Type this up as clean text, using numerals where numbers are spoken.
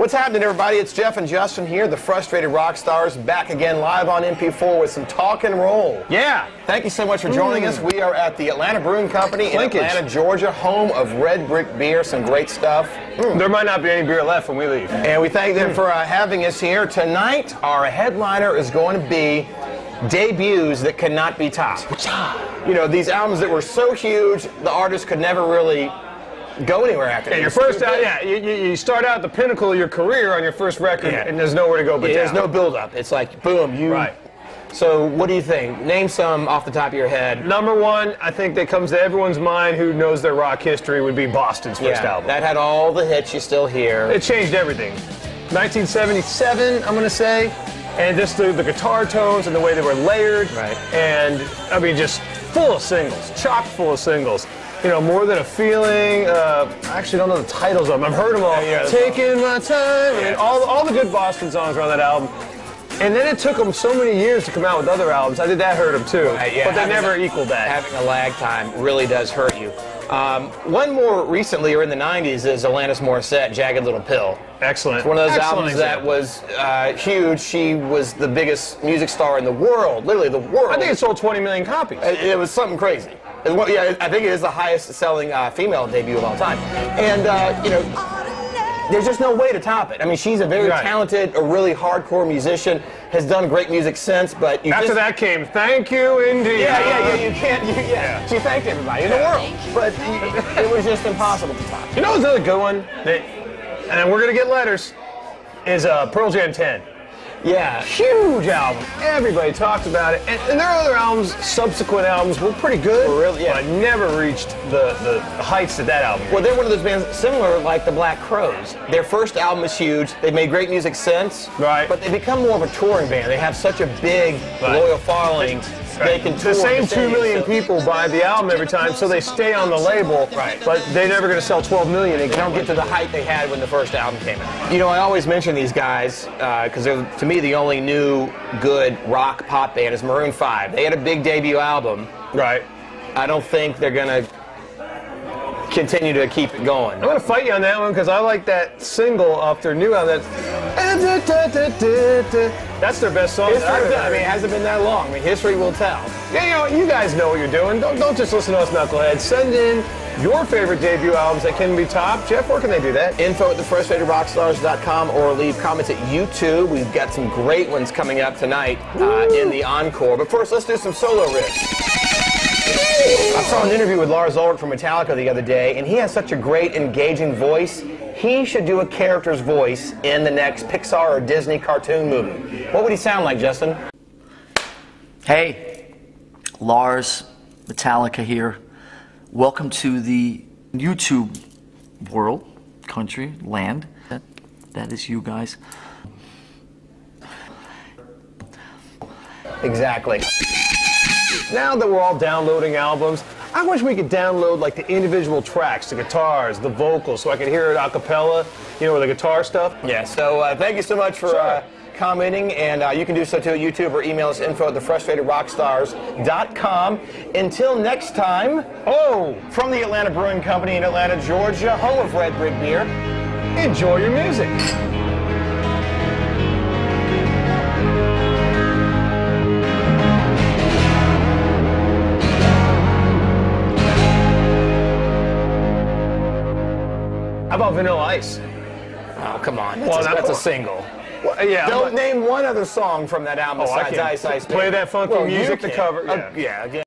What's happening, everybody? It's Jeff and Justin here, the Frustrated Rockstars, back again live on MP4 with some talk and roll. Yeah. Thank you so much for joining us. We are at the Atlanta Brewing Company in Atlanta, Georgia, home of Red Brick Beer, some great stuff. There might not be any beer left when we leave. And we thank them for having us here. Tonight, our headliner is going to be debuts that cannot be topped. You know, these albums that were so huge, the artist could never really go anywhere after. Yeah, your first out, you start out at the pinnacle of your career on your first record, and there's nowhere to go but down. There's no build-up. It's like, boom, you... Right. So, what do you think? Name some off the top of your head. Number one, I think that comes to everyone's mind who knows their rock history would be Boston's first album. That had all the hits you still hear. It changed everything. 1977, I'm going to say, and just the guitar tones and the way they were layered. Right. And, I mean, just full of singles, chock full of singles. You know, More Than a Feeling, I actually don't know the titles of them. I've heard them all. Taking My Time, and all the good Boston songs are on that album. And then it took them so many years to come out with other albums. I did that hurt them too, but they never equaled that. Having a lag time really does hurt you. One more recently, or in the 90s, is Alanis Morissette, Jagged Little Pill. Excellent. It's one of those albums that was huge. She was the biggest music star in the world, literally the world. I think it sold 20 million copies. It was something crazy. Yeah, I think it is the highest-selling female debut of all time. And, you know, there's just no way to top it. I mean, she's a very talented, a really hardcore musician, has done great music since, but... After that came Thank You Indeed. You can't, she thanked everybody in the world, but it was just impossible to top. You know what's another good one, and we're going to get letters, is Pearl Jam 10. Yeah. Huge album. Everybody talked about it. And their other albums, subsequent albums, were pretty good. But never reached the heights that that album reached. Well, they're one of those bands similar like the Black Crowes. Their first album is huge. They've made great music since. Right. But they become more of a touring band. They have such a big, loyal following. They can tour the same 2 million people buy the album every time, so they stay on the label. Right. But they're never going to sell 12 million. They don't get to the height they had when the first album came out. You know, I always mention these guys because they're, to me, the only new good rock pop band is Maroon 5. They had a big debut album. Right. I don't think they're going to continue to keep it going. I'm going to fight you on that one because I like that single off their new album. That's their best song. I mean, it hasn't been that long. I mean, history will tell. Yeah, you know, you guys know what you're doing. Don't just listen to us knuckleheads. Send in your favorite debut albums that can be topped. Jeff, where can they do that? Info at thefrustratedrockstars.com or leave comments at YouTube. We've got some great ones coming up tonight in the encore. But first, let's do some solo riffs. I saw an interview with Lars Ulrich from Metallica the other day, and he has such a great, engaging voice. He should do a character's voice in the next Pixar or Disney cartoon movie. What would he sound like, Justin? Hey, Lars, Metallica here. Welcome to the YouTube world, country, land. That is you guys. Exactly. Now that we're all downloading albums, I wish we could download like the individual tracks, the guitars, the vocals, so I could hear it a cappella, you know, with the guitar stuff. Yeah, so thank you so much for commenting, and you can do so too at YouTube or email us info at thefrustratedrockstars.com. Until next time, from the Atlanta Brewing Company in Atlanta, Georgia, home of Red Brick Beer, enjoy your music. How about Vanilla Ice? Oh, come on. That's a single. Well, yeah. Don't name one other song from that album besides Ice Ice. Play that funky music to cover. Yeah, again.